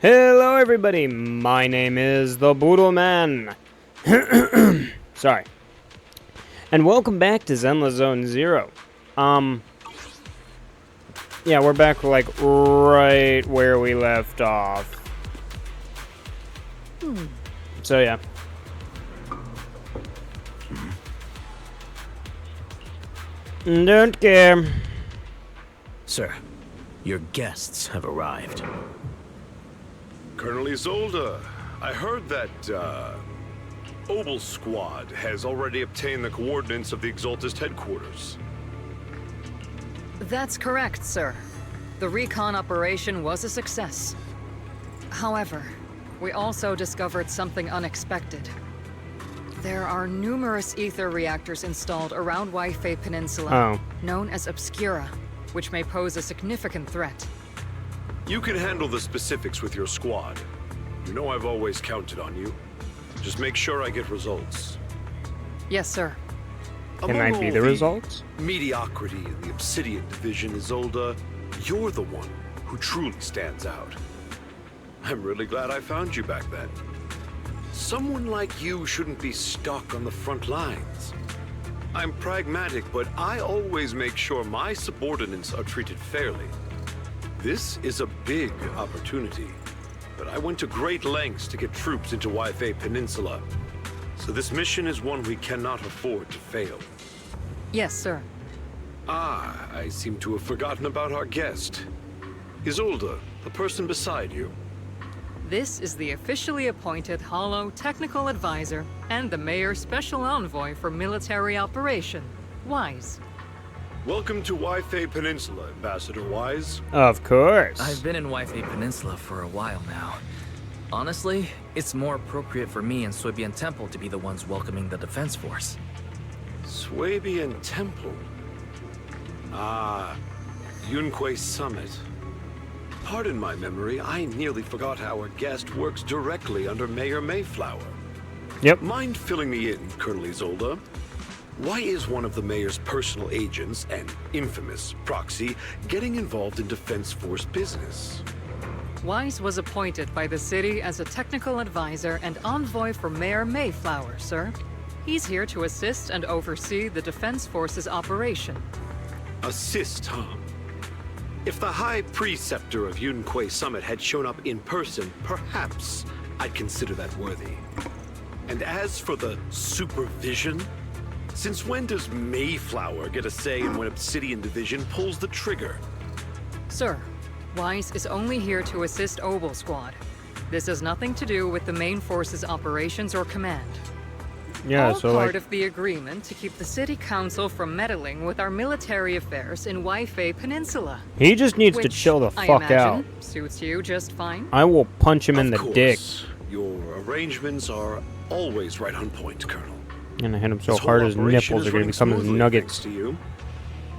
Hello everybody, my name is the Boodle Man. Sorry. And welcome back to Zenla Zone Zero. Yeah, we're back like right where we left off. So yeah. Don't care. Sir, your guests have arrived. Colonel Isolde, I heard that, Obel Squad has already obtained the coordinates of the Exaltist headquarters. That's correct, sir. The recon operation was a success. However, we also discovered something unexpected. There are numerous ether reactors installed around Wi-Fi Peninsula, known as Obscura, which may pose a significant threat. You can handle the specifics with your squad. You know I've always counted on you. Just make sure I get results. Yes, sir. Can I be the results? Mediocrity in the Obsidian Division, Isolde, you're the one who truly stands out. I'm really glad I found you back then. Someone like you shouldn't be stuck on the front lines. I'm pragmatic, but I always make sure my subordinates are treated fairly. This is a big opportunity, but I went to great lengths to get troops into Wi-Fi Peninsula. So this mission is one we cannot afford to fail. Yes, sir. Ah, I seem to have forgotten about our guest. Isolde, the person beside you. This is the officially appointed Hollow Technical Advisor and the Mayor's Special Envoy for Military Operation, Wise. Welcome to Wi-Fi Peninsula, Ambassador Wise. Of course. I've been in Wi-Fi Peninsula for a while now. Honestly, it's more appropriate for me and Swabian Temple to be the ones welcoming the Defense Force. Swabian Temple? Ah, Yunque Summit. Pardon my memory, I nearly forgot our guest works directly under Mayor Mayflower. Yep. Mind filling me in, Colonel Isolde? Why is one of the mayor's personal agents, an infamous proxy, getting involved in Defense Force business? Wise was appointed by the city as a technical advisor and envoy for Mayor Mayflower, sir. He's here to assist and oversee the Defense Force's operation. Assist, huh? If the High Preceptor of Yunque Summit had shown up in person, perhaps I'd consider that worthy. And as for the supervision, since when does Mayflower get a say in when Obsidian Division pulls the trigger? Sir, Wise is only here to assist Obel Squad. This has nothing to do with the main force's operations or command. Yeah, All so part like, of the agreement to keep the city council from meddling with our military affairs in Wi-Fi Peninsula. he just needs to Which, chill the I fuck imagine, out. Suits you just fine. I will punch him in the Of dick. course. Your arrangements are always right on point, Colonel. And I hit him so This whole hard his operation nipples is are gonna running become his smoothly, nuggets. thanks to you.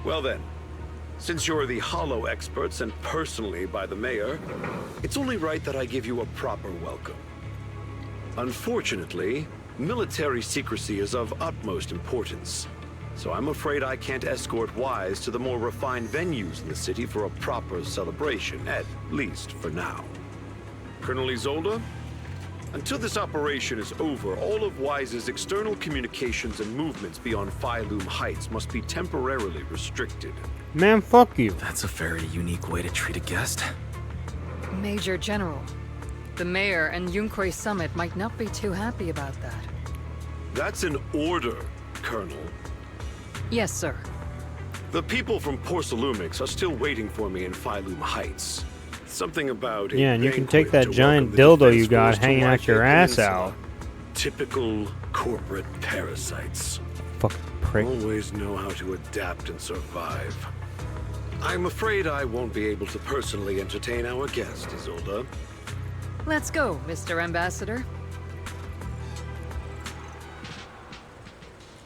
Well then, since you're the Hollow experts and personally by the mayor, it's only right that I give you a proper welcome. Unfortunately, military secrecy is of utmost importance, so I'm afraid I can't escort Wise to the more refined venues in the city for a proper celebration, at least for now. Colonel Isolde? Until this operation is over, all of Wise's external communications and movements beyond Phylum Heights must be temporarily restricted. Man, fuck you. That's a very unique way to treat a guest. Major General, the mayor and Yunque Summit might not be too happy about that. That's an order, Colonel. Yes, sir. The people from Porcelumix are still waiting for me in Phylum Heights. Something about a Yeah, and you can take banquet that to giant welcome the dildo Defense you got Force to hanging out Wi-Fi your ass Peninsula. out. Typical corporate parasites. Fucking prick. Always know how to adapt and survive. I'm afraid I won't be able to personally entertain our guest, Isolde. Let's go, Mr. Ambassador.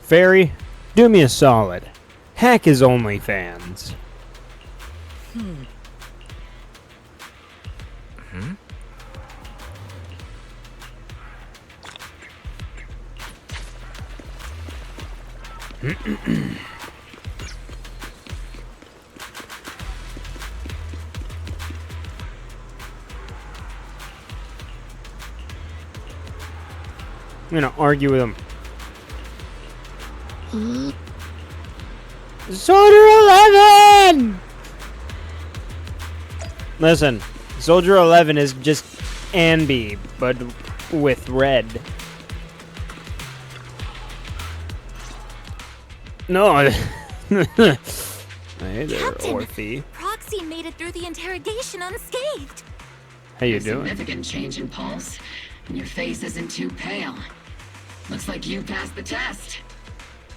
Fairy, do me a solid. Hack his OnlyFans. I'm gonna argue with him. Soldier 11! Listen, Soldier 11 is just Anby, but with red. No. Hey there, Captain, Orphe. Proxy made it through the interrogation unscathed. How you A doing? significant change in pulse, and your face isn't too pale. Looks like you passed the test.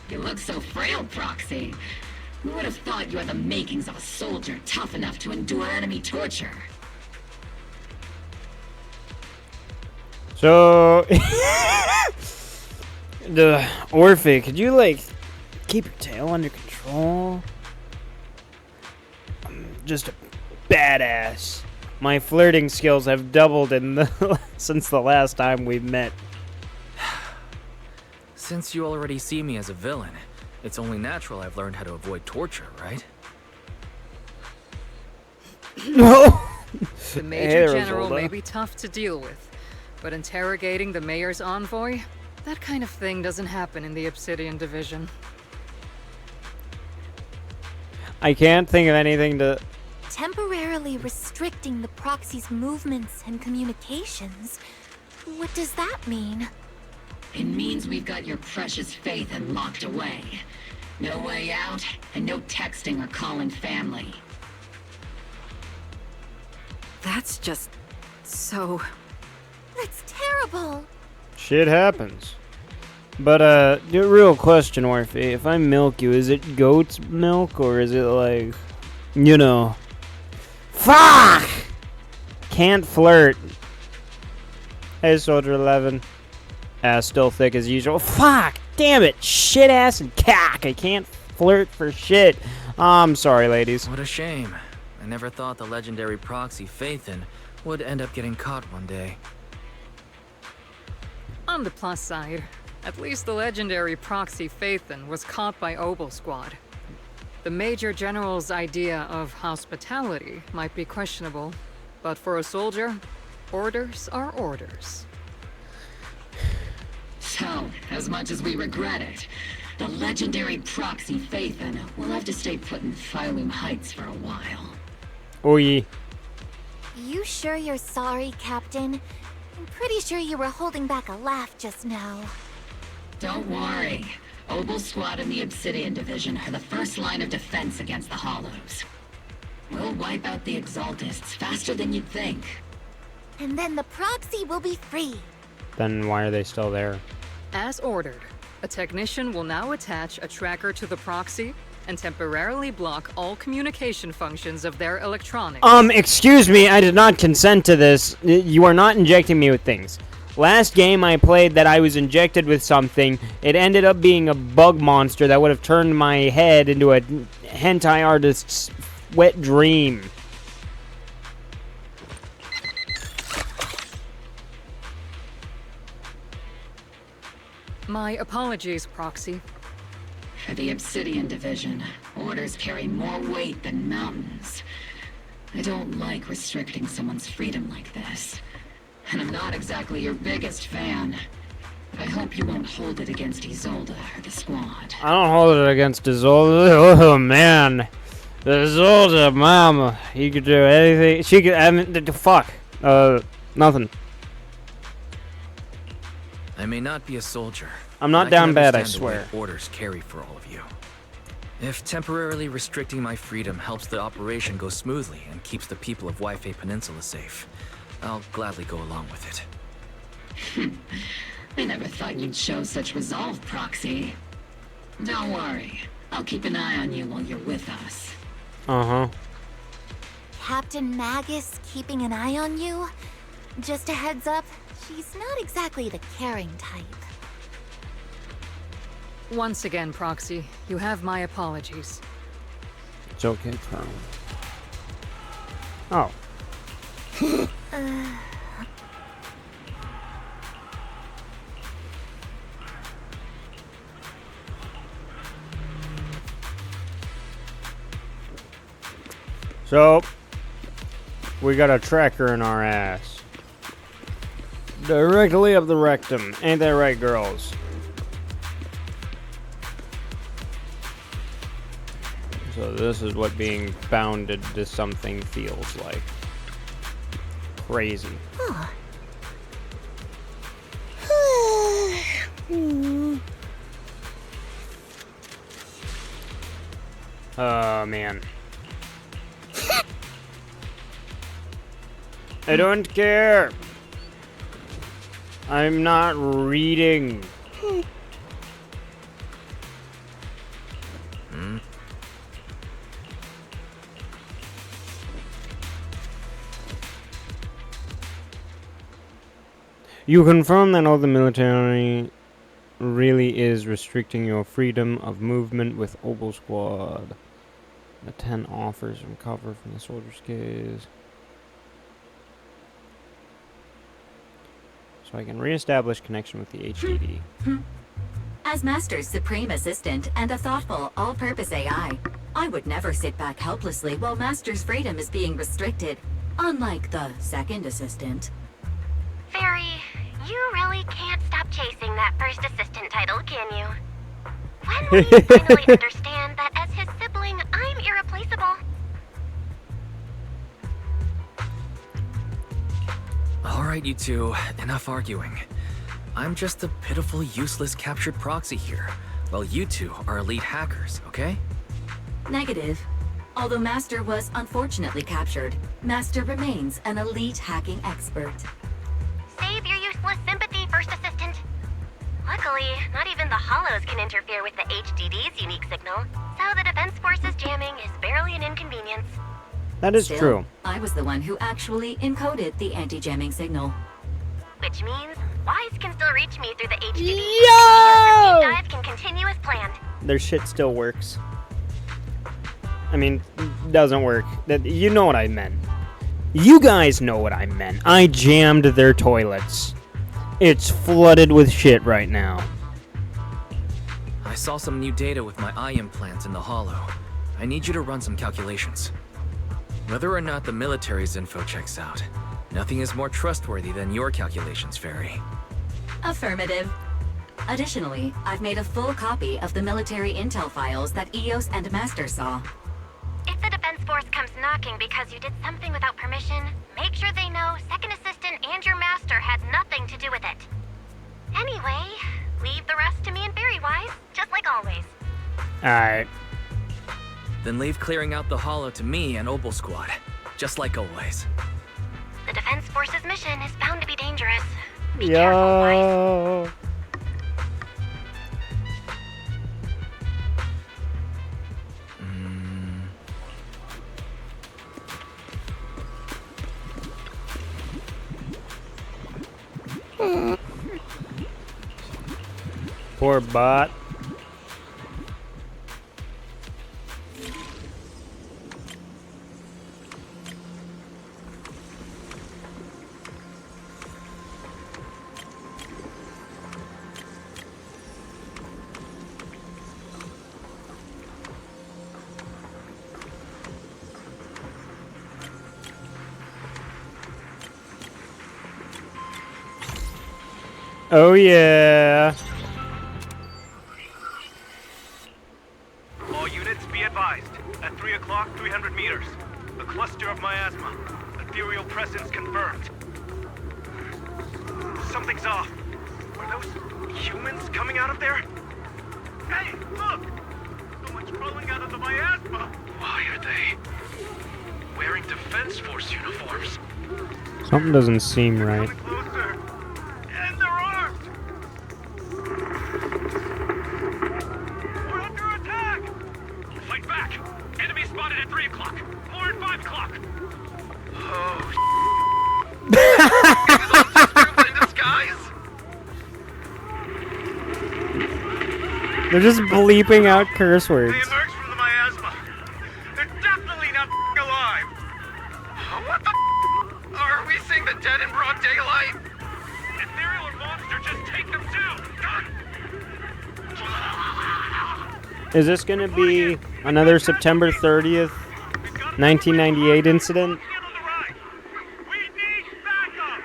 You look so frail, Proxy. Who would have thought you had the makings of a soldier tough enough to endure enemy torture? So, the Orphe, could you like keep your tail under control? I'm just a badass. My flirting skills have doubled in the since the last time we met. Since you already see me as a villain, it's only natural I've learned how to avoid torture, right? No. The Major General may be tough to deal with, but interrogating the Mayor's envoy, that kind of thing doesn't happen in the Obsidian Division. I can't think of anything to. Temporarily restricting the proxy's movements and communications. What does that mean? It means we've got your precious Phaethon locked away. No way out, and no texting or calling family. That's just so... That's terrible. Shit happens. But the real question, Orphe, if I milk you, is it goat's milk or is it like, you know? Fuck! Can't flirt. Hey, Soldier 11. Ass still thick as usual. Fuck! Damn it! Shit ass and cack! I can't flirt for shit. I'm sorry, ladies. What a shame. I never thought the legendary proxy Phaethon would end up getting caught one day. On the plus side, at least the legendary proxy Phaethon was caught by Obel Squad. The Major General's idea of hospitality might be questionable, but for a soldier, orders are orders. So, as much as we regret it, the legendary proxy Phaethon will have to stay put in Phylum Heights for a while. Oh yeah. You sure you're sorry, Captain? I'm pretty sure you were holding back a laugh just now. Don't worry. Obel Squad and the Obsidian Division are the first line of defense against the Hollows. We'll wipe out the Exaltists faster than you'd think. And then the proxy will be free. Then why are they still there? As ordered, a technician will now attach a tracker to the proxy and temporarily block all communication functions of their electronics. Excuse me, I did not consent to this. You are not injecting me with things. Last game I played that I was injected with something, it ended up being a bug monster that would have turned my head into a hentai artist's wet dream. My apologies, Proxy. For the Obsidian Division, orders carry more weight than mountains. I don't like restricting someone's freedom like this. And I'm not exactly your biggest fan. But I hope you won't hold it against Isolde or the squad. I don't hold it against Isolde. Oh man. Isolde, mama. He could do anything. She could, I mean, fuck. Nothing. I may not be a soldier. I'm not but I can down bad, I understand the weight swear. orders carry for all of you. If temporarily restricting my freedom helps the operation go smoothly and keeps the people of Waifei Peninsula safe, I'll gladly go along with it. I never thought you'd show such resolve, Proxy. Don't worry. I'll keep an eye on you while you're with us. Uh-huh. Captain Magus keeping an eye on you? Just a heads up, she's not exactly the caring type. Once again, Proxy, you have my apologies. It's okay, Colonel. Oh. So, we got a tracker in our ass. Directly up the rectum. Ain't that right, girls? So this is what being bounded to something feels like. Crazy. Oh, man. I don't care. I'm not reading. You confirm that all the military really is restricting your freedom of movement with Obel Squad. The 10 offers from cover from the soldier's gaze. So I can reestablish connection with the HDD. As Master's supreme assistant and a thoughtful, all-purpose AI, I would never sit back helplessly while Master's freedom is being restricted, unlike the second assistant. Fairy, you really can't stop chasing that first assistant title, can you? When will you finally understand that as his sibling, I'm irreplaceable? Alright, you two, enough arguing. I'm just a pitiful, useless captured proxy here, while you two are elite hackers, okay? Negative. Although Master was unfortunately captured, Master remains an elite hacking expert. Save your useless sympathy, First Assistant. Luckily, not even the Hollows can interfere with the HDD's unique signal, so the Defense Force's jamming is barely an inconvenience. That is Still, true. I was the one who actually encoded the anti-jamming signal. Which means Wise can still reach me through the HDD. Yo! Deep dive can continue as planned. Their shit still works. I mean, doesn't work. You know what I meant. You guys know what I meant. I jammed their toilets. It's flooded with shit right now. I saw some new data with my eye implant in the Hollow. I need you to run some calculations. Whether or not the military's info checks out, nothing is more trustworthy than your calculations, Fairy. Affirmative. Additionally, I've made a full copy of the military intel files that EOS and Master saw. If the Defense Force comes knocking because you did something without permission, make sure they know Second Assistant and your Master had nothing to do with it. Anyway, leave the rest to me and Fairy Wise, just like always. Alright. Then leave clearing out the Hollow to me and Obel Squad, just like always. The Defense Force's mission is bound to be dangerous. Be careful, Wise. Yo. Poor bot. Oh yeah. All units be advised. At 3 o'clock, 300 meters. A cluster of miasma. Ethereal presence confirmed. Something's off. Are those humans coming out of there? Hey, look! Someone's crawling out of the miasma! Why are they wearing Defense Force uniforms? Something doesn't seem right. Coming closer. And they're armed! We're under attack! Fight back! Enemy spotted at 3 o'clock. More at 5 o'clock. Oh, in disguise? They're just bleeping out curse words. They emerged from the miasma. They're definitely not alive. What the are we seeing the dead in broad daylight? Ethereal or monster, just take them too. Is this gonna be another September 30th, 1998 incident? We need backup.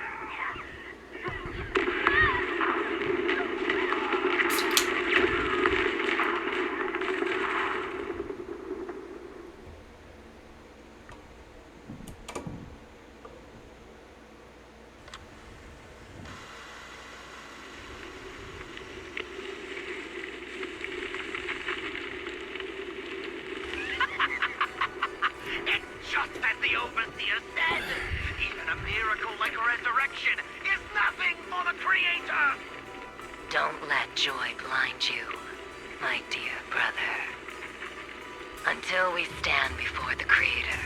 miracle like resurrection is nothing for the Creator! Don't let joy blind you, my dear brother. Until we stand before the Creator,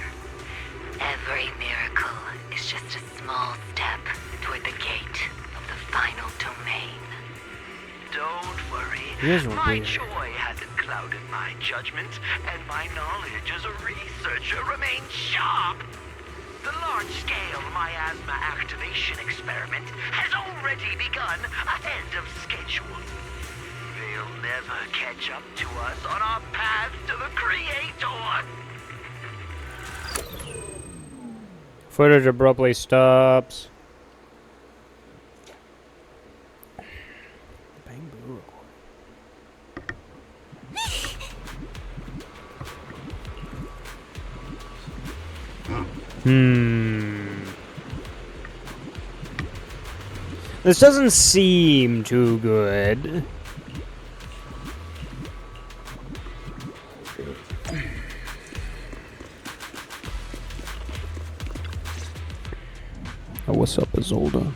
every miracle is just a small step toward the gate of the final domain. Don't worry. Here's My weird. joy hasn't clouded my judgment, and my knowledge as a researcher remains sharp. The large-scale miasma activation experiment has already begun ahead of schedule. They'll never catch up to us on our path to the Creator. Footage abruptly stops. Bang boo This doesn't seem too good. Oh, what's up, Isolde?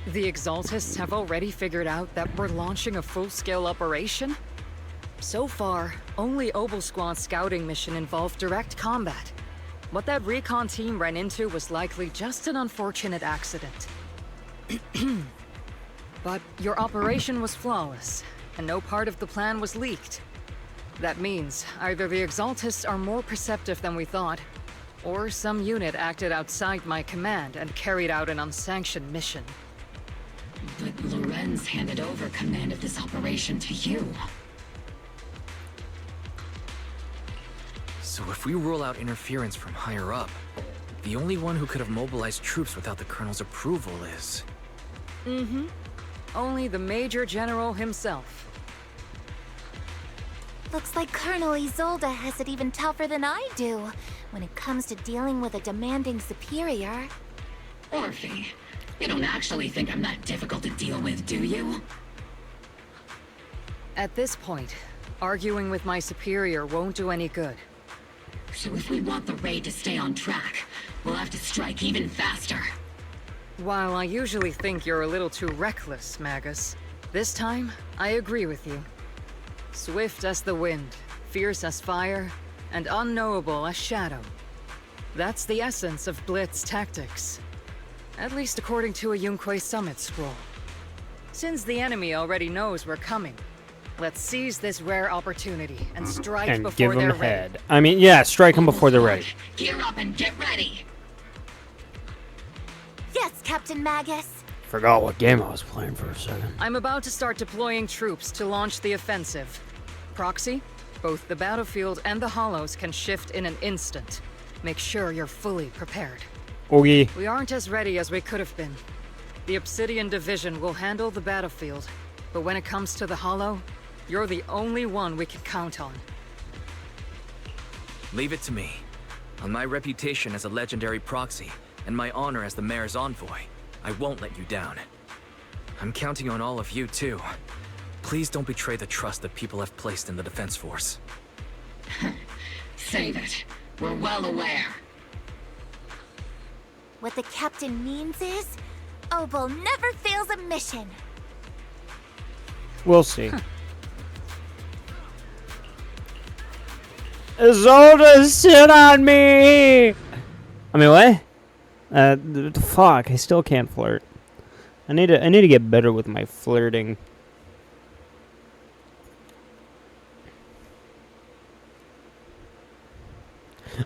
The Exaltists have already figured out that we're launching a full-scale operation? So far, only Obel scouting mission involved direct combat. What that recon team ran into was likely just an unfortunate accident. But your operation was flawless, and no part of the plan was leaked. That means either the Exaltists are more perceptive than we thought, or some unit acted outside my command and carried out an unsanctioned mission. But Lorenz handed over command of this operation to you. So if we rule out interference from higher up, the only one who could have mobilized troops without the Colonel's approval is... Mm-hmm. Only the Major General himself. Looks like Colonel Isolde has it even tougher than I do when it comes to dealing with a demanding superior. Orphe, you don't actually think I'm that difficult to deal with, do you? At this point, arguing with my superior won't do any good. So if we want the raid to stay on track, we'll have to strike even faster. While I usually think you're a little too reckless, Magus, this time, I agree with you. Swift as the wind, fierce as fire, and unknowable as shadow. That's the essence of Blitz tactics. At least according to a Yunque Summit scroll. Since the enemy already knows we're coming, let's seize this rare opportunity and strike And before give them they're a ready. head. I mean, yeah, strike them before they're ready. Gear up and get ready! Yes, Captain Magus. Forgot what game I was playing for a second. I'm about to start deploying troops to launch the offensive. Proxy, both the battlefield and the hollows can shift in an instant. Make sure you're fully prepared. Okay. We aren't as ready as we could have been. The Obsidian Division will handle the battlefield, but when it comes to the hollow, you're the only one we can count on. Leave it to me. On my reputation as a legendary proxy, and my honor as the mayor's envoy, I won't let you down. I'm counting on all of you, too. Please don't betray the trust that people have placed in the Defense Force. Save it. We're well aware. What the captain means is, Obel never fails a mission. We'll see. Isolde, sit on me! I mean, what? Fuck, I still can't flirt. I need to get better with my flirting.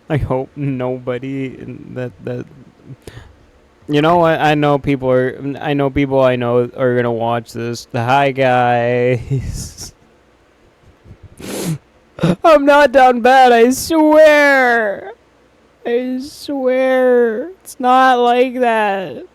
I hope nobody that you know what? I know people I know are gonna watch this. Hi guys. I'm not down bad, I swear. I swear. It's not like that.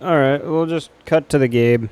Alright, we'll just cut to the game.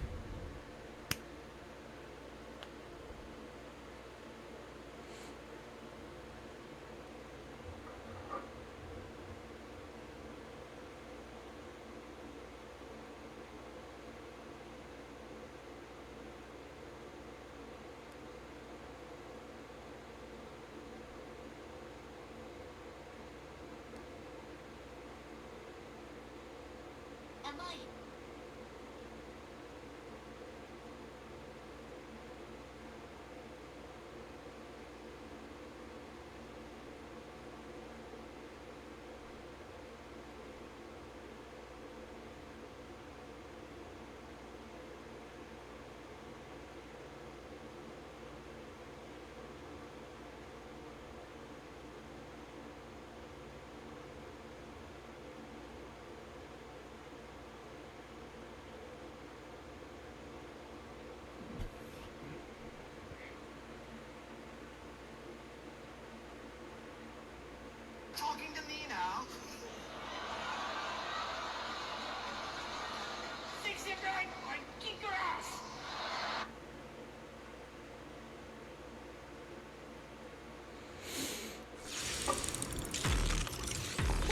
Talking to me now. Fix it right or kick your ass.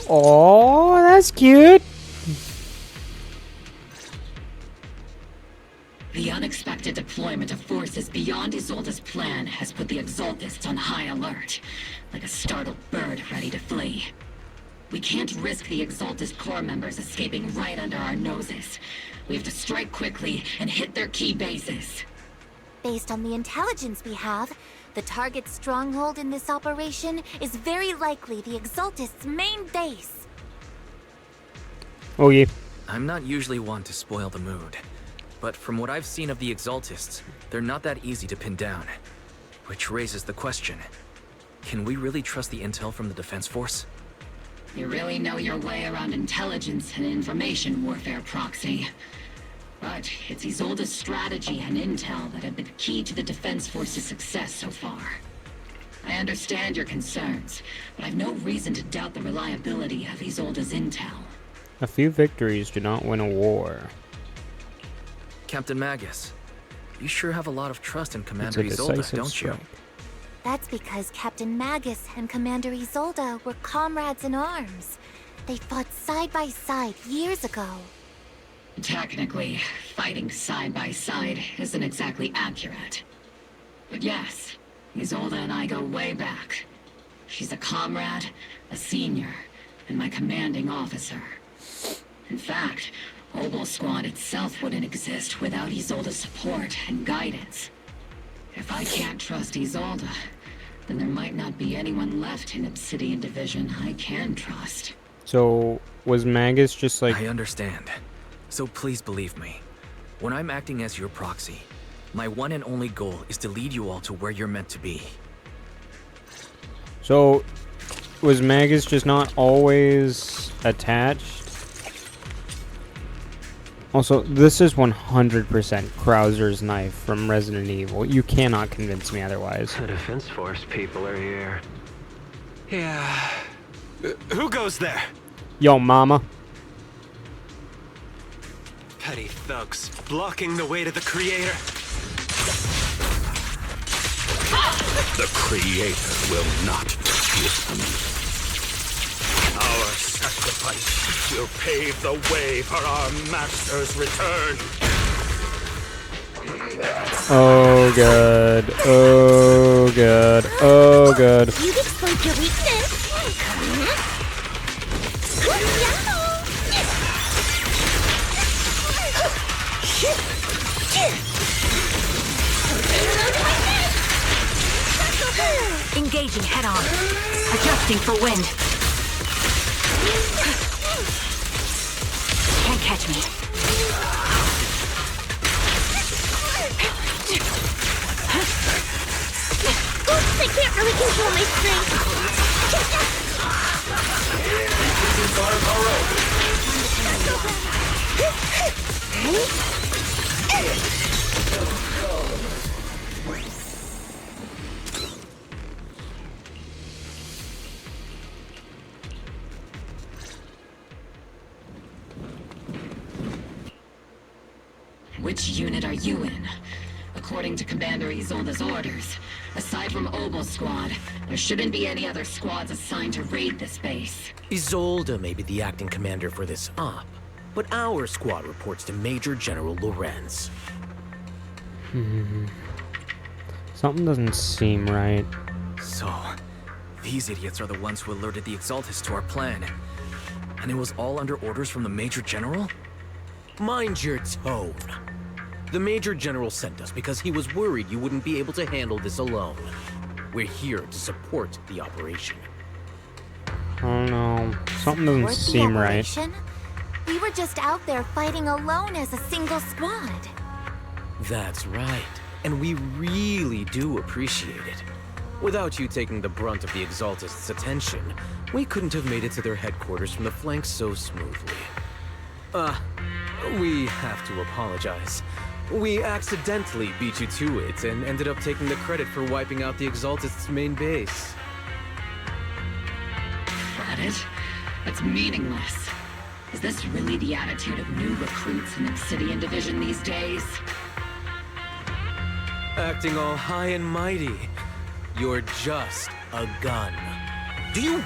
Oh, that's cute. The unexpected deployment of forces beyond Isolde's plan has put the Exaltists on high alert, like a startled bird ready to flee. We can't risk the Exaltist core members escaping right under our noses. We have to strike quickly and hit their key bases. Based on the intelligence we have, the target's stronghold in this operation is very likely the Exaltist's main base. Oh yeah. I'm not usually one to spoil the mood, but from what I've seen of the Exaltists, they're not that easy to pin down. Which raises the question, can we really trust the intel from the Defense Force? You really know your way around intelligence and information warfare, Proxy. But it's Isolde's strategy and intel that have been key to the Defense Force's success so far. I understand your concerns, but I've no reason to doubt the reliability of Isolde's intel. A few victories do not win a war. Captain Magus, you sure have a lot of trust in Commander It's a Isolde, decisive don't you? strike. That's because Captain Magus and Commander Isolde were comrades in arms. They fought side by side years ago. Technically, fighting side by side isn't exactly accurate. But yes, Isolde and I go way back. She's a comrade, a senior, and my commanding officer. In fact, Obel Squad itself wouldn't exist without Isolde's support and guidance. If I can't trust Isolde, then there might not be anyone left in Obsidian Division I can trust. So, was Magus just like... I understand. So please believe me. When I'm acting as your proxy, my one and only goal is to lead you all to where you're meant to be. So, was Magus just not always attached? Also, this is 100% Krauser's knife from Resident Evil. You cannot convince me otherwise. The Defense Force people are here. Yeah. Who goes there? Yo, mama. Petty thugs, blocking the way to the Creator. The Creator will not refuse them. Our sacrifice will pave the way for our Master's return. Oh, good. Oh, good. Oh, good. You've exposed your weakness. Engaging head on. Adjusting for wind. Can't catch me. Oops, I can't really control my Which unit are you in? According to Commander Isolde's orders, aside from Obel Squad, there shouldn't be any other squads assigned to raid this base. Isolde may be the acting commander for this op, but our squad reports to Major General Lorenz. Something doesn't seem right. So, these idiots are the ones who alerted the Exaltists to our plan. And it was all under orders from the Major General? Mind your tone. The Major General sent us because he was worried you wouldn't be able to handle this alone. We're here to support the operation. I don't know. Something doesn't Support the seem right. operation? We were just out there fighting alone as a single squad. That's right. And we really do appreciate it. Without you taking the brunt of the Exaltists' attention, we couldn't have made it to their headquarters from the flank so smoothly. We have to apologize. We accidentally beat you to it and ended up taking the credit for wiping out the Exaltists' main base. Credit? That's meaningless. Is this really the attitude of new recruits in Obsidian Division these days? Acting all high and mighty. You're just a gun. Do you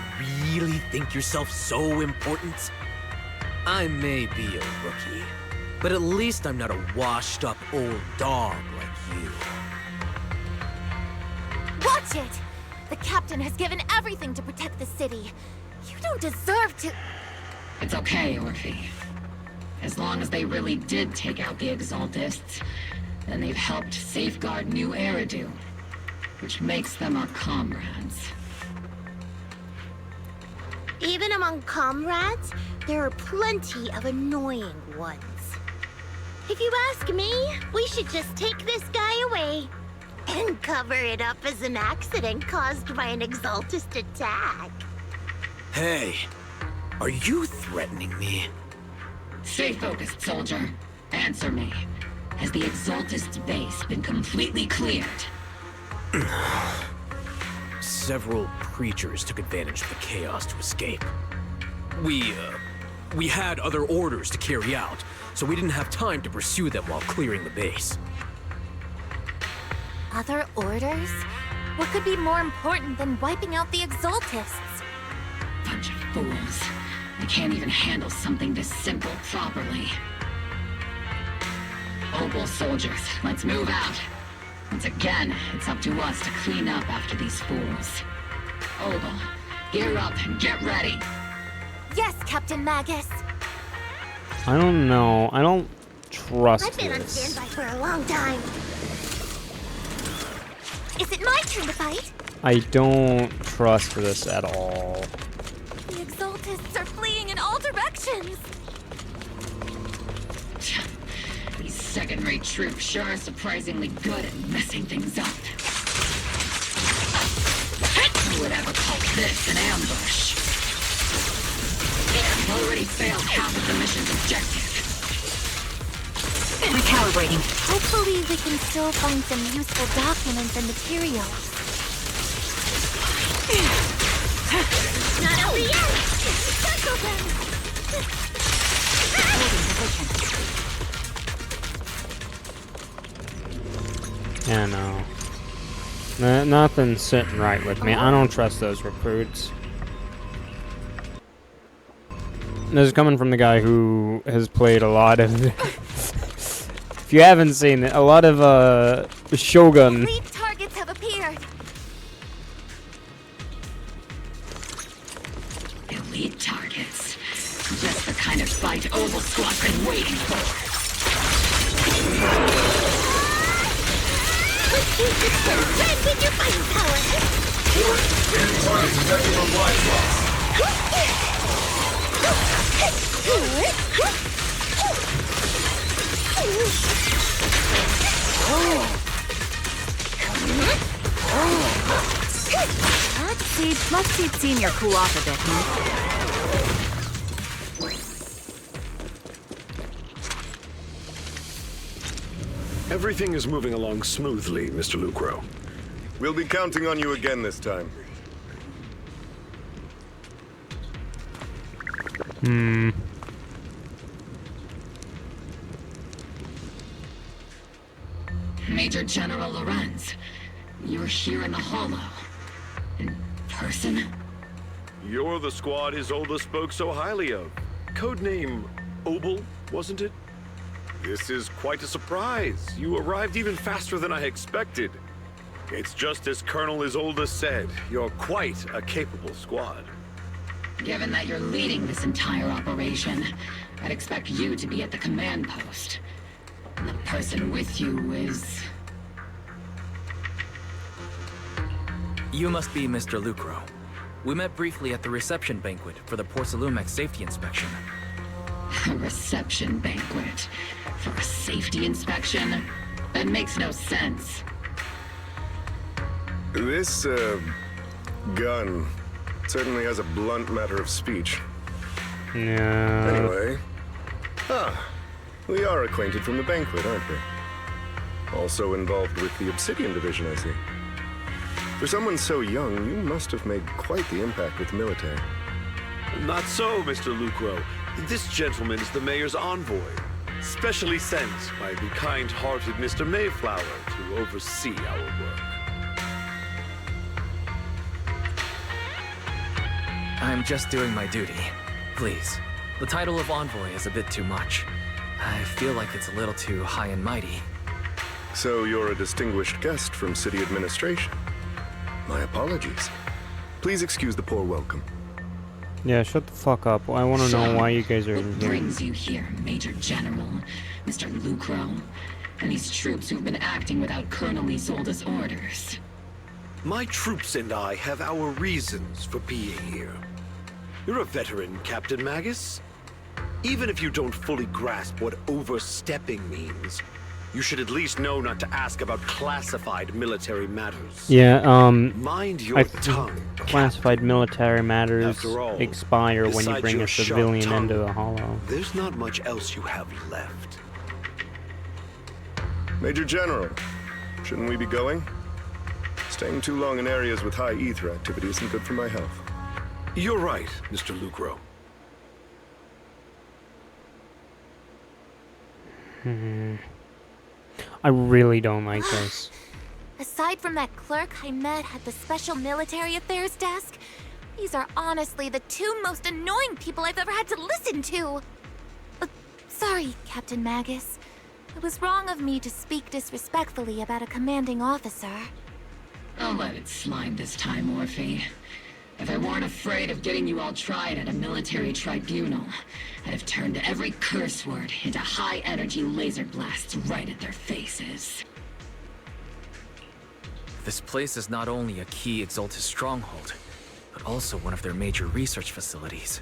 really think yourself so important? I may be a rookie, but at least I'm not a washed-up old dog like you. Watch it! The captain has given everything to protect the city. You don't deserve to... It's okay, Orphe. As long as they really did take out the Exaltists, then they've helped safeguard New Eridu, which makes them our comrades. Even among comrades, there are plenty of annoying ones. If you ask me, we should just take this guy away and cover it up as an accident caused by an Exaltist attack. Hey, are you threatening me? Stay focused, soldier. Answer me. Has the Exaltist base been completely cleared? Several creatures took advantage of the chaos to escape. We had other orders to carry out, so we didn't have time to pursue them while clearing the base. Other orders? What could be more important than wiping out the Exaltists? Bunch of fools. They can't even handle something this simple properly. Opal soldiers, let's move out. Once again, it's up to us to clean up after these fools. Opal, gear up and get ready. Yes, Captain Magus. I don't know. I don't trust I've been on this. standby for a long time. Is it my turn to fight? I don't trust this at all. The Exaltists are fleeing in all directions. These second-rate troops sure are surprisingly good at messing things up. Who would ever call this an ambush? We've already failed half of the mission's objective. Recalibrating. Hopefully we can still find some useful documents and materials. Not over yet! Circle them! Yeah, no. Nothing's sitting right with me. I don't trust those recruits. This is coming from the guy who has played a lot of... If you haven't seen it, a lot of Shogun. Elite targets have appeared. Elite targets. Just the kind of fight Opal Squad's been waiting for. Let's use this for a strike with your fighting power! Must see Senior cool off a bit, huh? Everything is moving along smoothly, Mr. Lucro. We'll be counting on you again this time. Major General Lorenz, you're here in the Hollow. In person? You're the squad Isolde spoke so highly of. Codename Opal, wasn't it? This is quite a surprise. You arrived even faster than I expected. It's just as Colonel Isolde said. You're quite a capable squad. Given that you're leading this entire operation, I'd expect you to be at the command post. And the person with you is... You must be Mr. Lucro. We met briefly at the reception banquet for the Porcelumex safety inspection. A reception banquet? For a safety inspection? That makes no sense. This, gun certainly has a blunt matter of speech. Yeah. Anyway. We are acquainted from the banquet, aren't we? Also involved with the Obsidian division, I see. For someone so young, you must have made quite the impact with the military. Not so, Mr. Lucro. This gentleman is the mayor's envoy, specially sent by the kind-hearted Mr. Mayflower to oversee our work. I'm just doing my duty. Please. The title of envoy is a bit too much. I feel like it's a little too high and mighty. So you're a distinguished guest from city administration. My apologies. Please excuse the poor welcome. Yeah, shut the fuck up. I want to know why you guys are What in here. brings you here, Major General, Mr. Lucro, and these troops who've been acting without Colonel Isolde's orders? My troops and I have our reasons for being here. You're a veteran, Captain Magus. Even if you don't fully grasp what overstepping means, you should at least know not to ask about classified military matters. Yeah, Mind your I tongue. classified military matters After all, expire when you besides bring your a sharp civilian tongue, into a hollow. There's not much else you have left. Major General, shouldn't we be going? Staying too long in areas with high ether activity isn't good for my health. You're right, Mr. Lucro. I really don't like this. Aside from that clerk I met at the Special Military Affairs desk, these are honestly the two most annoying people I've ever had to listen to. Sorry, Captain Magus. It was wrong of me to speak disrespectfully about a commanding officer. I'll let it slide this time, Orphe. If I weren't afraid of getting you all tried at a military tribunal, I'd have turned every curse word into high-energy laser blasts right at their faces. This place is not only a key Exaltus stronghold, but also one of their major research facilities.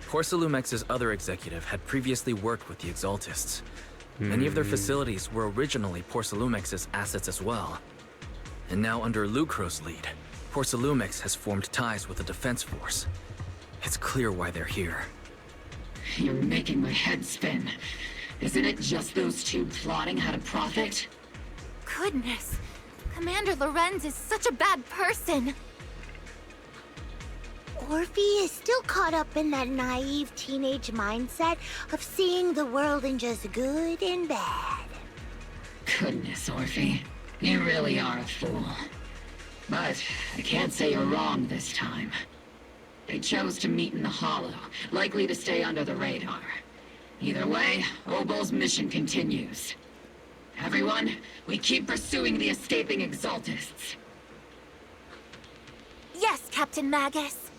Porcelumex's other executive had previously worked with the Exaltists. Many of their facilities were originally Porcelumex's assets as well. And now under Lucro's lead, Porcelumex has formed ties with the defense force. It's clear why they're here. You're making my head spin. Isn't it just those two plotting how to profit? Goodness, Commander Lorenz is such a bad person. Orphe is still caught up in that naive teenage mindset of seeing the world in just good and bad. Goodness, Orphe. You really are a fool. But I can't say you're wrong this time. They chose to meet in the Hollow, likely to stay under the radar. Either way, Obol's mission continues. Everyone, we keep pursuing the escaping Exaltists. Yes, Captain Magus.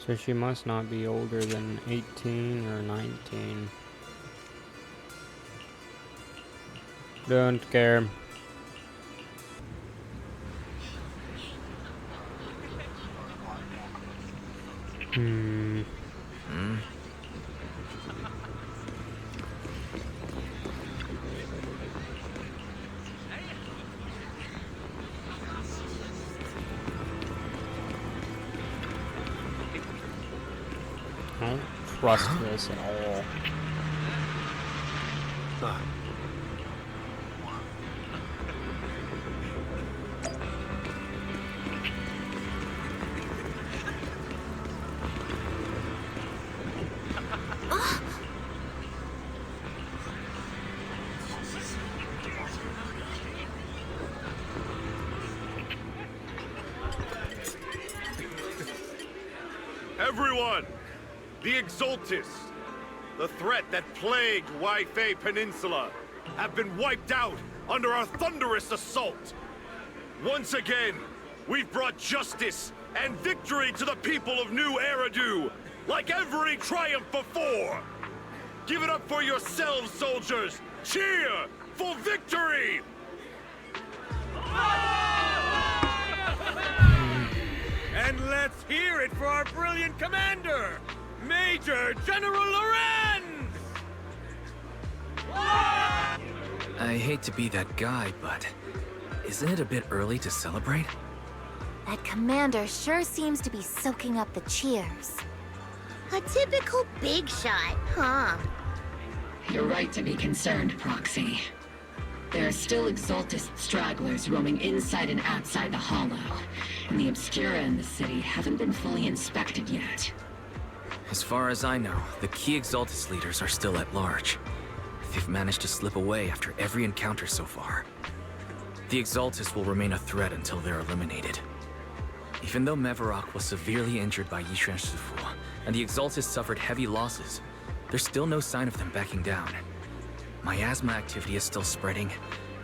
So she must not be older than 18 or 19. Don't care. I don't trust this at all. Everyone! The Exaltists, the threat that plagued Waifei Peninsula, have been wiped out under our thunderous assault. Once again, we've brought justice and victory to the people of New Eridu, like every triumph before! Give it up for yourselves, soldiers! Cheer for victory! And let's hear it for our brilliant commander, Major General Lorenz! I hate to be that guy, but isn't it a bit early to celebrate? That commander sure seems to be soaking up the cheers. A typical big shot, huh? You're right to be concerned, Proxy. There are still Exaltist stragglers roaming inside and outside the Hollow, and the Obscura in the city haven't been fully inspected yet. As far as I know, the key Exaltist leaders are still at large. They've managed to slip away after every encounter so far. The Exaltists will remain a threat until they're eliminated. Even though Mevarok was severely injured by Yishan Sufu, and the Exaltists suffered heavy losses, there's still no sign of them backing down. Miasma activity is still spreading.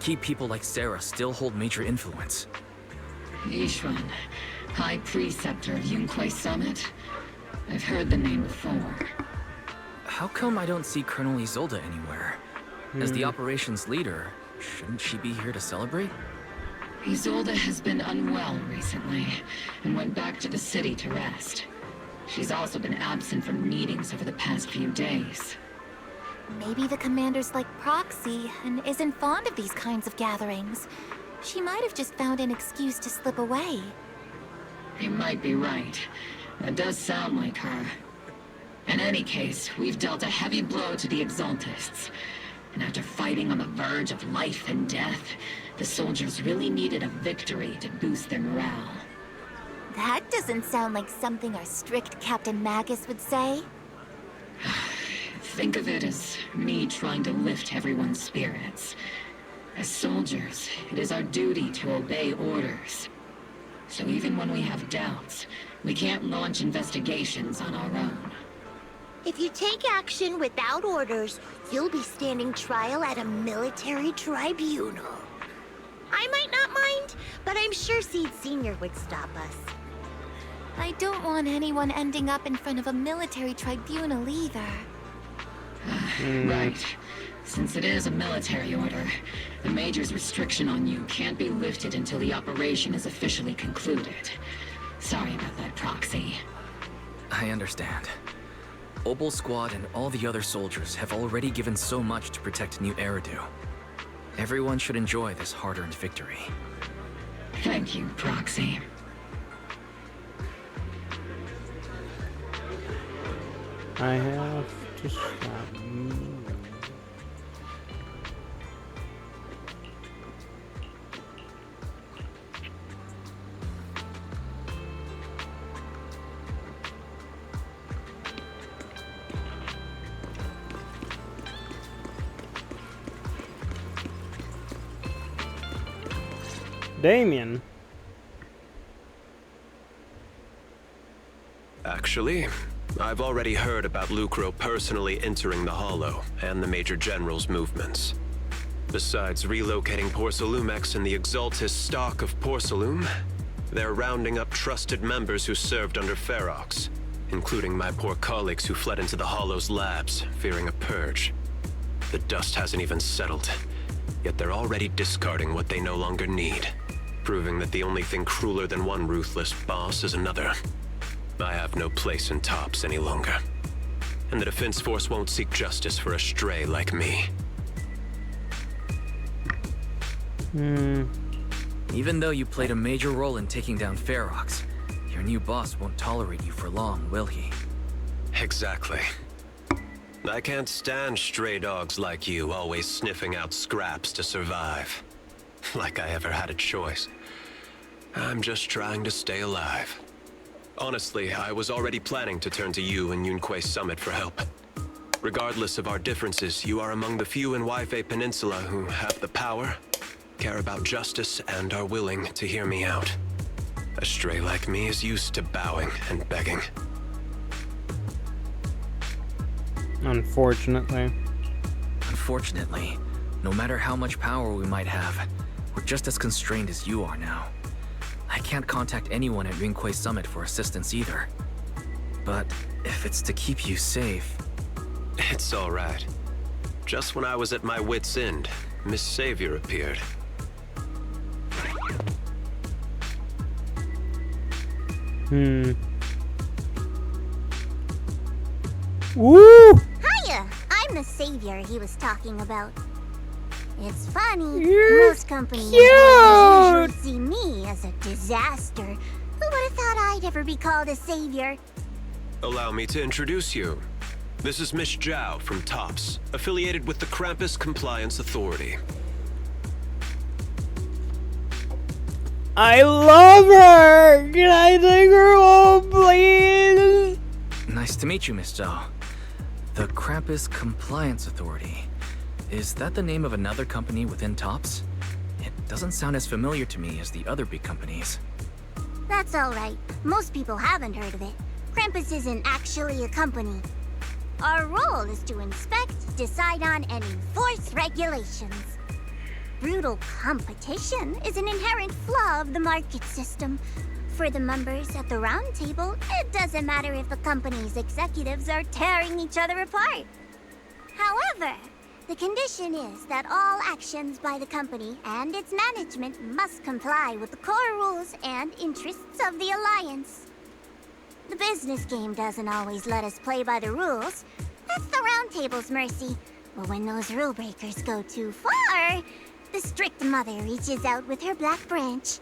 Key people like Sarah still hold major influence. Yishuan, High Preceptor of Yunquai Summit? I've heard the name before. How come I don't see Colonel Isolde anywhere? As the operations leader, shouldn't she be here to celebrate? Isolde has been unwell recently, and went back to the city to rest. She's also been absent from meetings over the past few days. Maybe the commander's like Proxy and isn't fond of these kinds of gatherings. She might have just found an excuse to slip away. You might be right. That does sound like her. In any case, we've dealt a heavy blow to the Exaltists. And after fighting on the verge of life and death, the soldiers really needed a victory to boost their morale. That doesn't sound like something our strict Captain Magus would say. Think of it as me trying to lift everyone's spirits. As soldiers, it is our duty to obey orders. So even when we have doubts, we can't launch investigations on our own. If you take action without orders, you'll be standing trial at a military tribunal. I might not mind, but I'm sure Seed Senior would stop us. I don't want anyone ending up in front of a military tribunal either. Right. Since it is a military order, the Major's restriction on you can't be lifted until the operation is officially concluded. Sorry about that, Proxy. I understand. Obol Squad and all the other soldiers have already given so much to protect New Eridu. Everyone should enjoy this hard-earned victory. Thank you, Proxy. I have to stop. Damien. Actually, I've already heard about Lucro personally entering the Hollow and the Major General's movements. Besides relocating Porcelumex and the Exaltist stock of Porcelume, they're rounding up trusted members who served under Ferox, including my poor colleagues who fled into the Hollow's labs, fearing a purge. The dust hasn't even settled, yet they're already discarding what they no longer need, proving that the only thing crueler than one ruthless boss is another. I have no place in Tops any longer, and the Defense Force won't seek justice for a stray like me. Even though you played a major role in taking down Ferox, your new boss won't tolerate you for long, will he? Exactly. I can't stand stray dogs like you always sniffing out scraps to survive. Like I ever had a choice. I'm just trying to stay alive. Honestly, I was already planning to turn to you and Yunquai Summit for help. Regardless of our differences, you are among the few in Waifei Peninsula who have the power, care about justice, and are willing to hear me out. A stray like me is used to bowing and begging. Unfortunately. Unfortunately, no matter how much power we might have, we're just as constrained as you are now. I can't contact anyone at Ringquay Summit for assistance either. But if it's to keep you safe... It's all right. Just when I was at my wit's end, Miss Savior appeared. Woo! Hiya! I'm the savior he was talking about. It's funny, You're most companies cute. usually see me as a disaster. Who would have thought I'd ever be called a savior? Allow me to introduce you. This is Miss Zhao from TOPS, affiliated with the Krampus Compliance Authority. I love her! Can I take her home, please? Nice to meet you, Miss Zhao. The Krampus Compliance Authority. Is that the name of another company within TOPS? It doesn't sound as familiar to me as the other big companies. That's alright. Most people haven't heard of it. Krampus isn't actually a company. Our role is to inspect, decide on, and enforce regulations. Brutal competition is an inherent flaw of the market system. For the members at the round table, it doesn't matter if the company's executives are tearing each other apart. However, the condition is that all actions by the company and its management must comply with the core rules and interests of the Alliance. The business game doesn't always let us play by the rules. That's the round table's mercy. But when those rule breakers go too far, the strict mother reaches out with her black branch.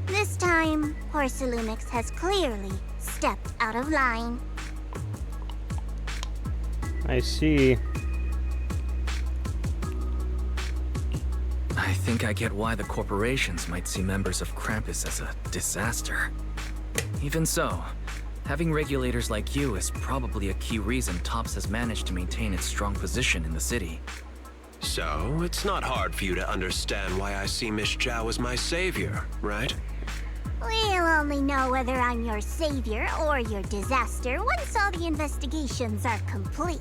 This time, Porcelumix has clearly stepped out of line. I see. I think I get why the corporations might see members of Krampus as a disaster. Even so, having regulators like you is probably a key reason TOPS has managed to maintain its strong position in the city. So, it's not hard for you to understand why I see Miss Zhao as my savior, right? We'll only know whether I'm your savior or your disaster once all the investigations are complete.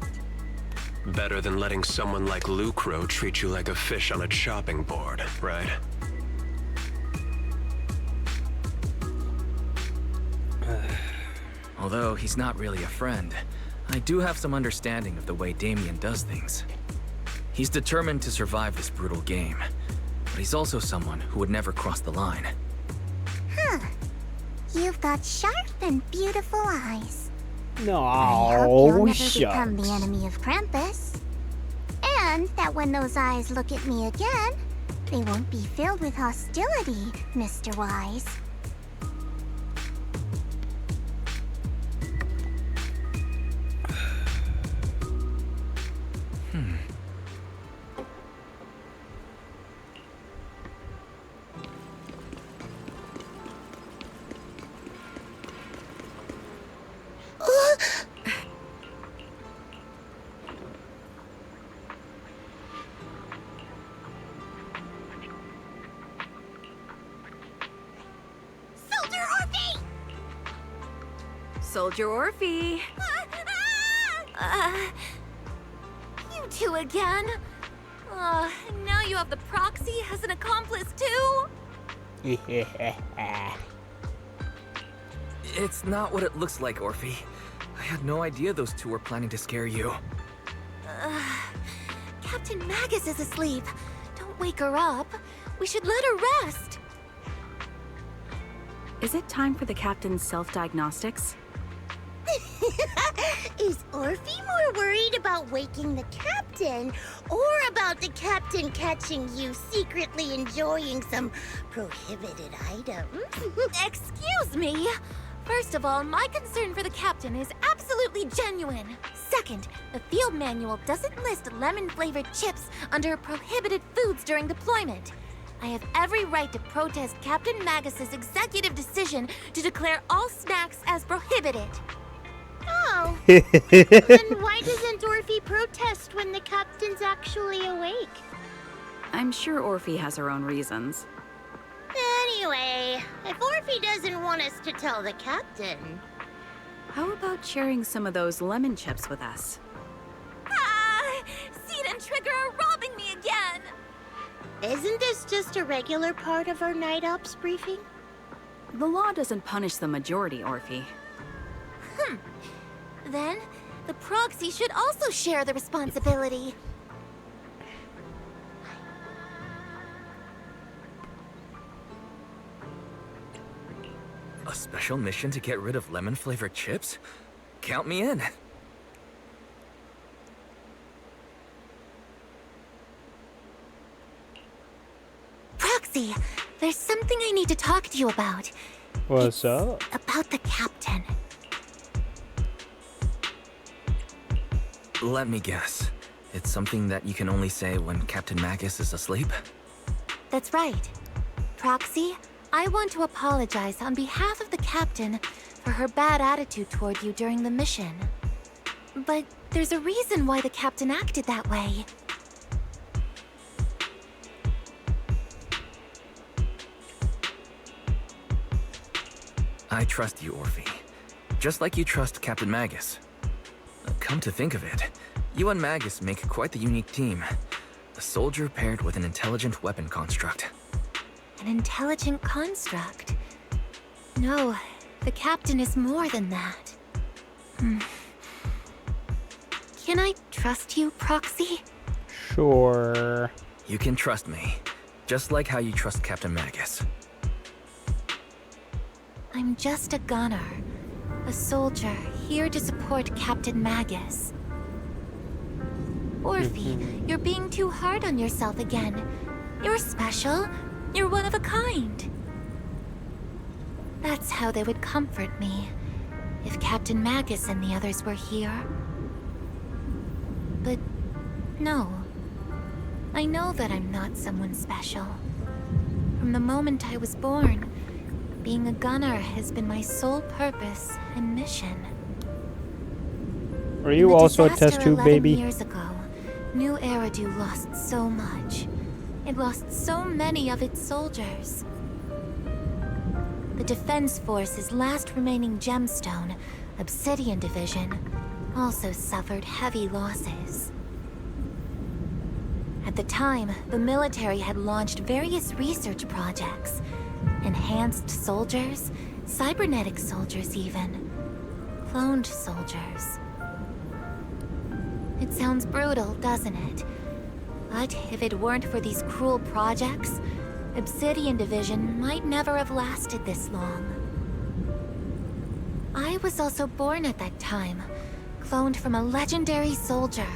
Better than letting someone like Lucro treat you like a fish on a chopping board, right? Although he's not really a friend, I do have some understanding of the way Damien does things. He's determined to survive this brutal game, but he's also someone who would never cross the line. Huh. You've got sharp and beautiful eyes. No, I hope you'll never shucks. become the enemy of Krampus. And that when those eyes look at me again, they won't be filled with hostility, Mr. Wise. Soldier Orphe! You two again? Now you have the proxy as an accomplice too? It's not what it looks like, Orphe. I had no idea those two were planning to scare you. Captain Magus is asleep. Don't wake her up. We should let her rest. Is it time for the captain's self-diagnostics? Is Orphe more worried about waking the captain, or about the captain catching you secretly enjoying some prohibited item? Excuse me. First of all, my concern for the captain is absolutely genuine. Second, the field manual doesn't list lemon-flavored chips under prohibited foods during deployment. I have every right to protest Captain Magus's executive decision to declare all snacks as prohibited. Oh. Then why doesn't Orphe protest when the captain's actually awake? I'm sure Orphe has her own reasons. Anyway, if Orphe doesn't want us to tell the captain... How about sharing some of those lemon chips with us? Seed and Trigger are robbing me again! Isn't this just a regular part of our night ops briefing? The law doesn't punish the majority, Orphe. Then, the proxy should also share the responsibility. A special mission to get rid of lemon-flavored chips? Count me in. Proxy, there's something I need to talk to you about. What's up? About the captain. Let me guess. It's something that you can only say when Captain Magus is asleep? That's right. Proxy, I want to apologize on behalf of the captain for her bad attitude toward you during the mission. But there's a reason why the captain acted that way. I trust you, Orphe. Just like you trust Captain Magus. Come to think of it, you and Magus make quite the unique team. A soldier paired with an intelligent weapon construct. An intelligent construct? No, the captain is more than that. Can I trust you, Proxy? Sure. You can trust me, just like how you trust Captain Magus. I'm just a gunner. A soldier, here to support Captain Magus. Orphe, you're being too hard on yourself again. You're special. You're one of a kind. That's how they would comfort me, if Captain Magus and the others were here. But no. I know that I'm not someone special. From the moment I was born, being a gunner has been my sole purpose and mission. Are you also a test tube 11 baby? years ago, New Eridu lost so much. It lost so many of its soldiers. The Defense Force's last remaining gemstone, Obsidian Division, also suffered heavy losses. At the time, the military had launched various research projects. Enhanced soldiers, cybernetic soldiers even. Cloned soldiers. It sounds brutal, doesn't it? But if it weren't for these cruel projects, Obsidian Division might never have lasted this long. I was also born at that time, cloned from a legendary soldier,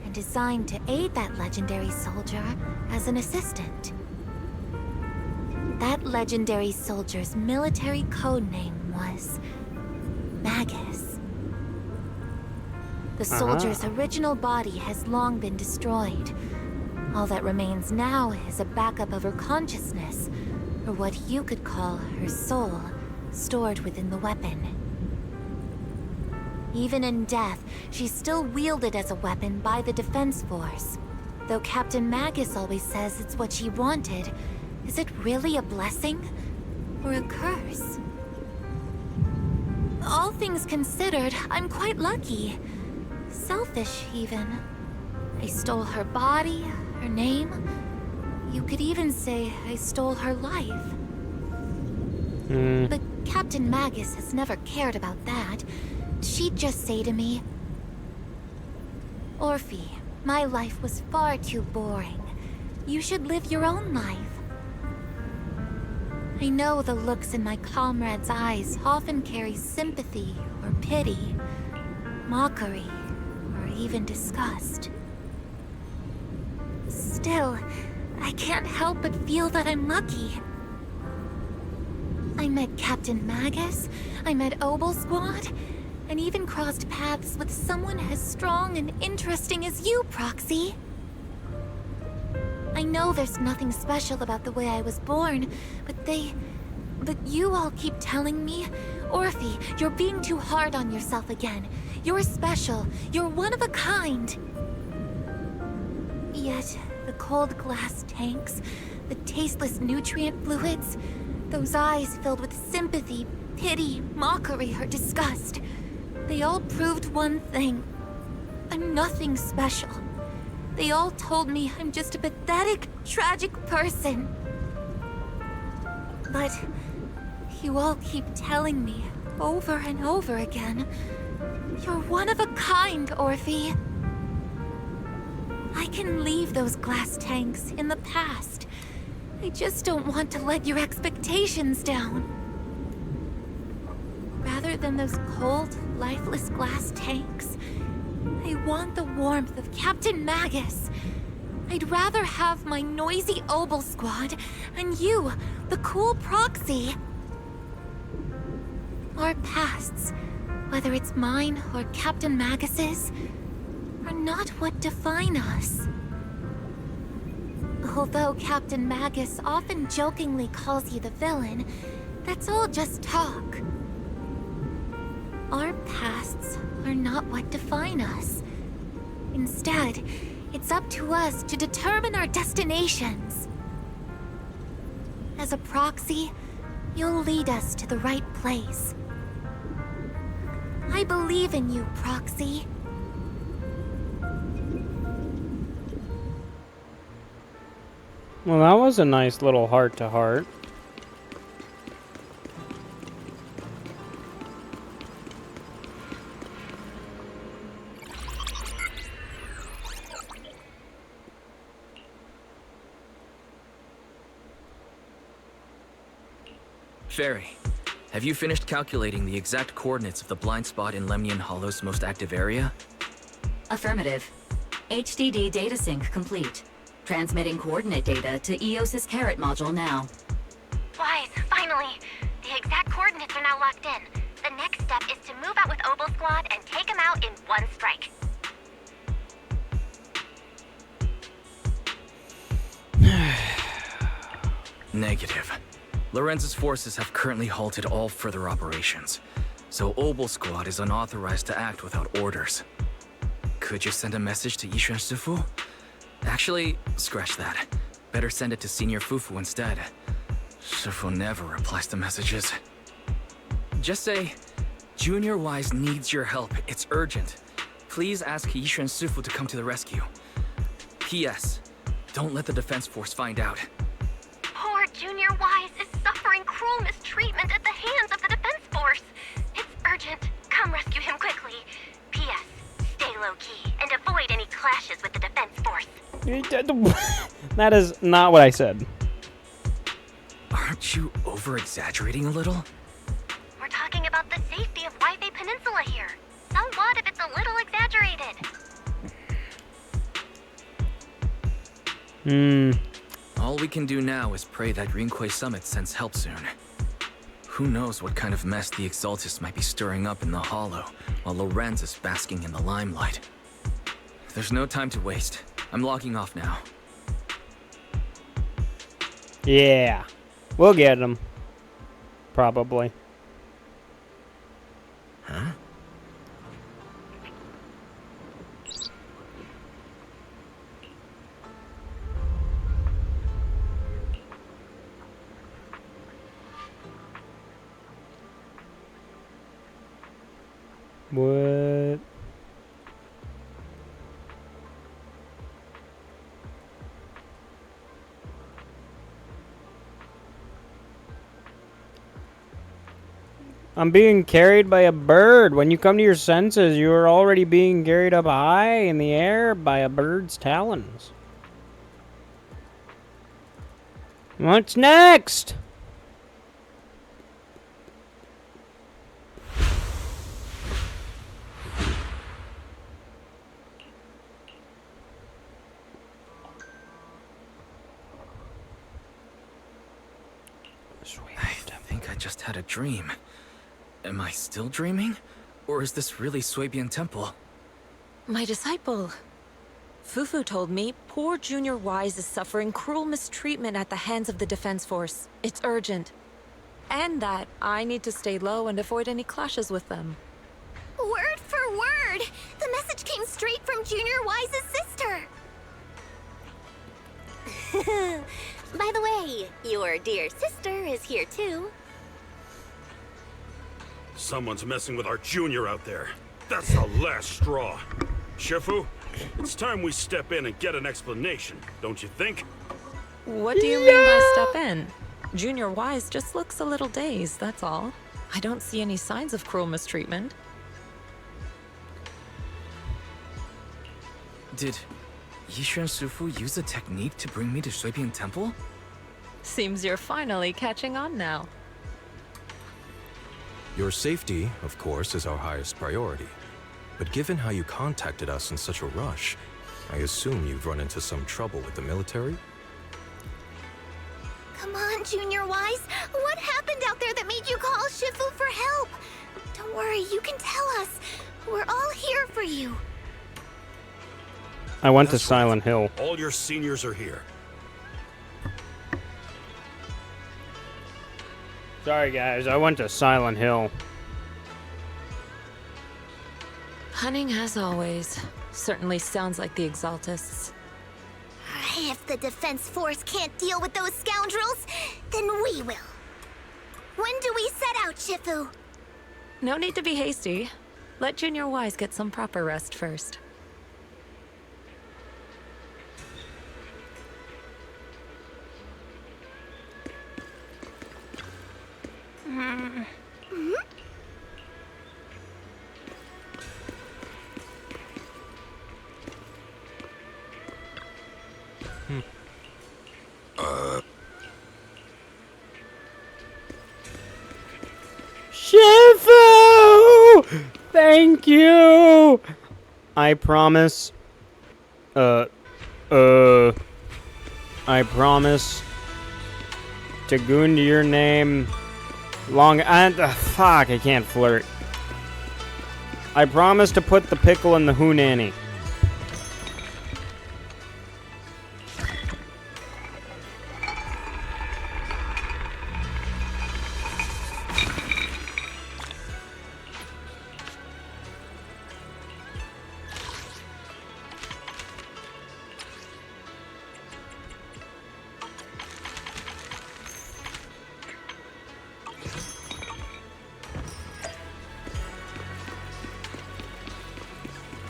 and designed to aid that legendary soldier as an assistant. That legendary soldier's military codename was Magus. The soldier's original body has long been destroyed. All that remains now is a backup of her consciousness, or what you could call her soul, stored within the weapon. Even in death, she's still wielded as a weapon by the Defense Force. Though Captain Magus always says it's what she wanted, is it really a blessing? Or a curse? All things considered, I'm quite lucky. Selfish, even. I stole her body, her name. You could even say I stole her life. But Captain Magus has never cared about that. She'd just say to me, Orphe, my life was far too boring. You should live your own life. I know the looks in my comrades' eyes often carry sympathy or pity, mockery, or even disgust. Still, I can't help but feel that I'm lucky. I met Captain Magus, I met Obel Squad, and even crossed paths with someone as strong and interesting as you, Proxy. I know there's nothing special about the way I was born, but you all keep telling me, Orphe, you're being too hard on yourself again. You're special. You're one of a kind. Yet, the cold glass tanks, the tasteless nutrient fluids, those eyes filled with sympathy, pity, mockery, or disgust, they all proved one thing. I'm nothing special. They all told me I'm just a pathetic, tragic person. But You all keep telling me, over and over again, you're one of a kind, Orphe. I can leave those glass tanks in the past. I just don't want to let your expectations down. Rather than those cold, lifeless glass tanks, I want the warmth of Captain Magus. I'd rather have my noisy Obel squad and you, the cool proxy. Our pasts, whether it's mine or Captain Magus's, are not what define us. Although Captain Magus often jokingly calls you the villain, that's all just talk. Our pasts are not what define us. Instead, it's up to us to determine our destinations. As a proxy, you'll lead us to the right place. I believe in you, Proxy. Well, that was a nice little heart-to-heart. Fairy, have you finished calculating the exact coordinates of the blind spot in Lemnian Hollow's most active area? Affirmative. HDD data sync complete. Transmitting coordinate data to EOS's Carrot module now. Wise, finally. The exact coordinates are now locked in. The next step is to move out with Obel Squad and take them out in one strike. Negative. Lorenz's forces have currently halted all further operations, so Obel Squad is unauthorized to act without orders. Could you send a message to Yishuan Soooo? Actually, scratch that. Better send it to Senior Fufu instead. Soooo never replies to messages. Just say, Junior Wise needs your help. It's urgent. Please ask Yishuan Soooo to come to the rescue. P.S. Don't let the defense force find out. Poor Junior Wise is suffering cruel mistreatment at the hands of the defense force. It's urgent. Come rescue him quickly. P.S. Stay low-key and avoid any clashes with the defense force. That is not what I said. Aren't you over-exaggerating a little? We're talking about the safety of Waifei Peninsula here. So what if it's a little exaggerated? All we can do now is pray that Rinquei Summit sends help soon. Who knows what kind of mess the Exaltists might be stirring up in the Hollow, while Lorenz is basking in the limelight. There's no time to waste. I'm logging off now. Yeah. We'll get him. Probably. Huh? What? I'm being carried by a bird. When you come to your senses, you are already being carried up high in the air by a bird's talons. What's next? I think I just had a dream. Am I still dreaming? Or is this really Swabian Temple? My disciple. Fufu told me poor Junior Wise is suffering cruel mistreatment at the hands of the defense force. It's urgent. And that I need to stay low and avoid any clashes with them. Word for word! The message came straight from Junior Wise's sister! By the way, your dear sister is here too. Someone's messing with our junior out there. That's the last straw. Shifu, it's time we step in and get an explanation, don't you think? What do you mean by step in? Junior Wise just looks a little dazed, that's all. I don't see any signs of cruel mistreatment. Did Yishuan Soooo use a technique to bring me to Shuibian Temple? Seems you're finally catching on now. Your safety, of course, is our highest priority. But given how you contacted us in such a rush, I assume you've run into some trouble with the military? Come on, Junior Wise. What happened out there that made you call Shifu for help? Don't worry, you can tell us. We're all here for you. I went to Silent Hill. All your seniors are here. Sorry, guys. I went to Silent Hill. Hunting as always. Certainly sounds like the Exaltists. If the Defense Force can't deal with those scoundrels, then we will. When do we set out, Shifu? No need to be hasty. Let Junior Wise get some proper rest first. Shifu! Thank you! I promise. I promise to goon to your name long and fuck, I can't flirt. I promise to put the pickle in the Hoonanny.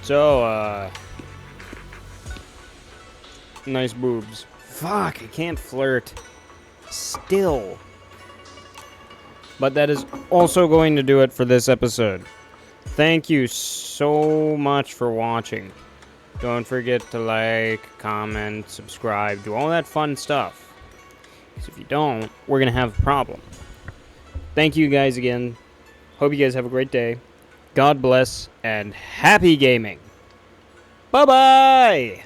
So, nice boobs. Fuck, I can't flirt. Still. But that is also going to do it for this episode. Thank you so much for watching. Don't forget to like, comment, subscribe, do all that fun stuff. Because if you don't, we're going to have a problem. Thank you guys again. Hope you guys have a great day. God bless, and happy gaming. Bye-bye!